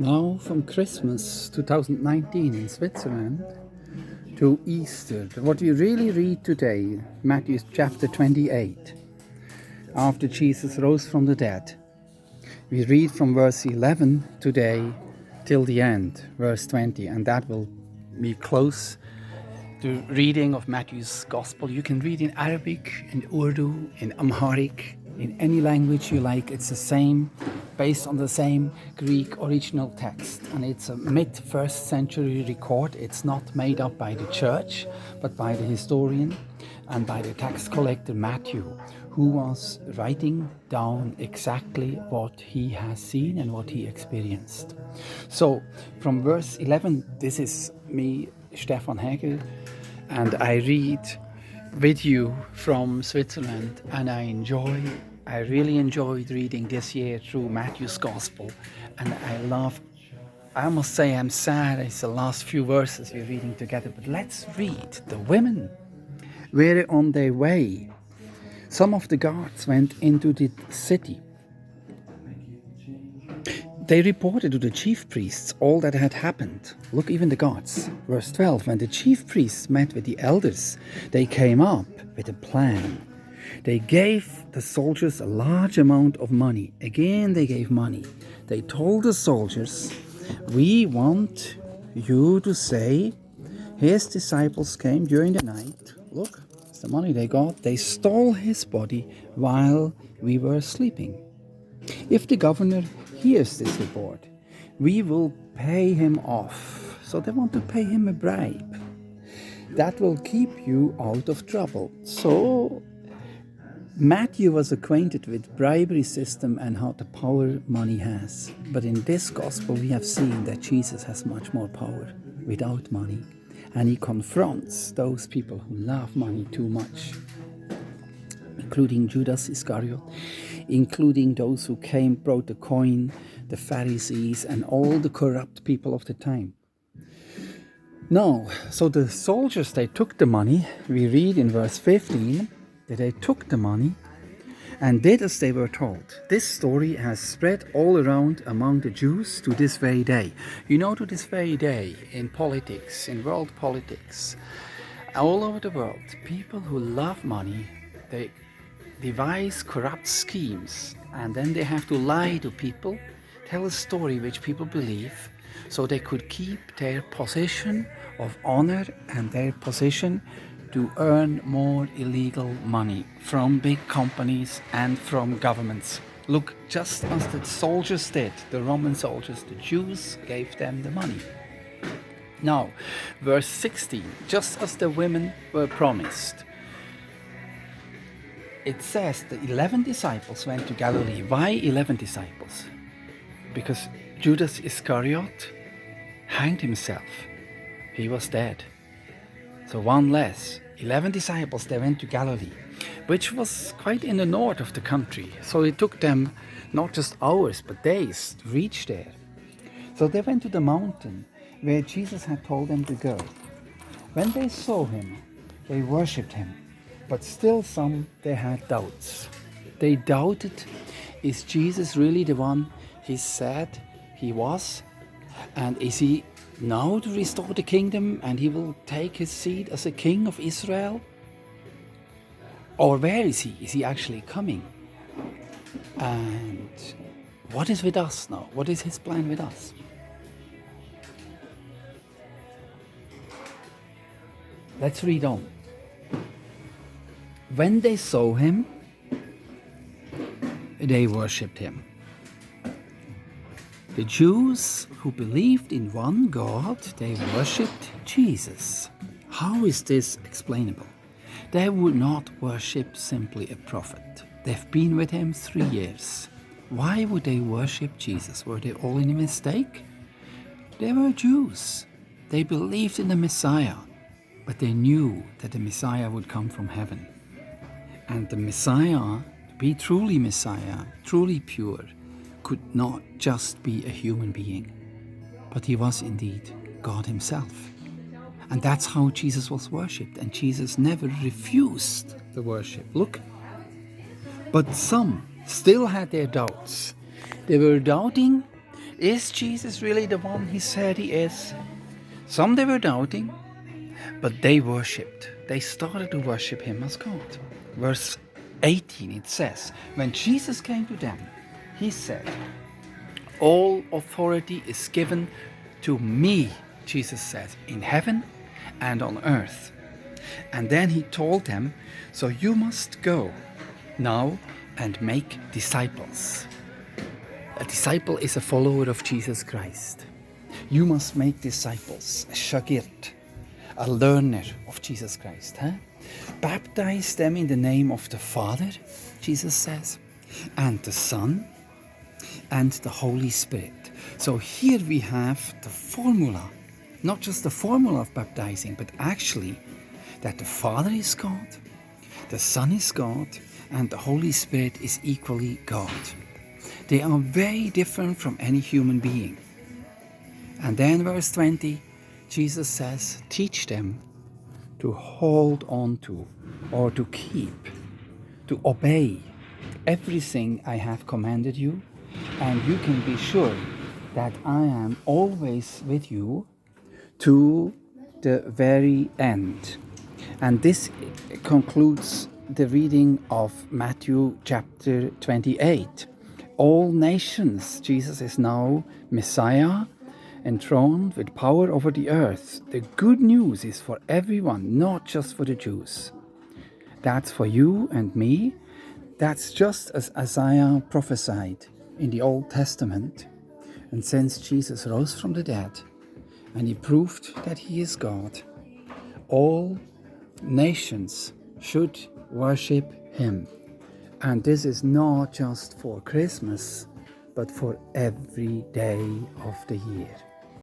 Now from Christmas 2019 in Switzerland to Easter, what we really read today, Matthew chapter 28, after Jesus rose from the dead. We read from verse 11 today till the end, verse 20, and that will be close to reading of Matthew's Gospel. You can read in Arabic, in Urdu, in Amharic, in any language you like. It's the same, based on the same Greek original text. And it's a mid-first century record. It's not made up by the church, but by the historian and by the tax collector Matthew, who was writing down exactly what he has seen and what he experienced. So from verse 11, this is me, Stefan Hegel, and I read with you from Switzerland, and I really enjoyed reading this year through Matthew's Gospel, and I must say I'm sad it's the last few verses we're reading together, but let's read. The women were on their way. Some of the guards went into the city. They reported to the chief priests all that had happened. Look, even the guards. Verse 12, when the chief priests met with the elders, they came up with a plan. They gave the soldiers a large amount of money. Again, they gave money. They told the soldiers, we want you to say, his disciples came during the night. Look, it's the money they got. They stole his body while we were sleeping. If the governor hears this report, we will pay him off. So they want to pay him a bribe. That will keep you out of trouble. So Matthew was acquainted with bribery system and how the power money has. But in this gospel we have seen that Jesus has much more power without money. And he confronts those people who love money too much, including Judas Iscariot, including those who brought the coin, the Pharisees, and all the corrupt people of the time. Now, so the soldiers, they took the money. We read in verse 15 that they took the money and did as they were told. This story has spread all around among the Jews to this very day. You know, to this very day, in politics, in world politics, all over the world, people who love money, they devise corrupt schemes, and then they have to lie to people, tell a story which people believe, so they could keep their position of honor and their position to earn more illegal money from big companies and from governments. Look, just as the soldiers did, the Roman soldiers, the Jews gave them the money. Now, verse 16, just as the women were promised, it says the 11 disciples went to Galilee. Why 11 disciples? Because Judas Iscariot hanged himself. He was dead. So one less. 11 disciples, they went to Galilee, which was quite in the north of the country. So it took them not just hours, but days to reach there. So they went to the mountain where Jesus had told them to go. When they saw him, they worshipped him. But still they had doubts. They doubted, is Jesus really the one he said he was? And is he now to restore the kingdom and he will take his seat as a king of Israel? Or where is he? Is he actually coming? And what is with us now? What is his plan with us? Let's read on. When they saw him, they worshipped him. The Jews who believed in one God, they worshipped Jesus. How is this explainable? They would not worship simply a prophet. They've been with him 3 years. Why would they worship Jesus? Were they all in a mistake? They were Jews. They believed in the Messiah, but they knew that the Messiah would come from heaven. And the Messiah, to be truly Messiah, truly pure, could not just be a human being, but he was indeed God himself. And that's how Jesus was worshipped, and Jesus never refused the worship. Look, but some still had their doubts. They were doubting Is Jesus really the one he said he is? Some they were doubting, but they worshipped. They started to worship him as God. Verse 18 it says, when Jesus came to them, he said, all authority is given to me, Jesus said, in heaven and on earth. And then he told them, so you must go now and make disciples. A disciple is a follower of Jesus Christ. You must make disciples, a shagirt, a learner of Jesus Christ. Baptize them in the name of the Father, Jesus says, and the Son, and the Holy Spirit. So here we have the formula, not just the formula of baptizing, but actually that the Father is God, the Son is God, and the Holy Spirit is equally God. They are very different from any human being. And then verse 20, Jesus says, teach them to hold on to, or to keep, to obey everything I have commanded you, and you can be sure that I am always with you to the very end. And this concludes the reading of Matthew chapter 28. All nations, Jesus is now Messiah, enthroned with power over the earth. The good news is for everyone, not just for the Jews. That's for you and me. That's just as Isaiah prophesied in the Old Testament. And since Jesus rose from the dead and he proved that he is God, all nations should worship him. And this is not just for Christmas, but for every day of the year.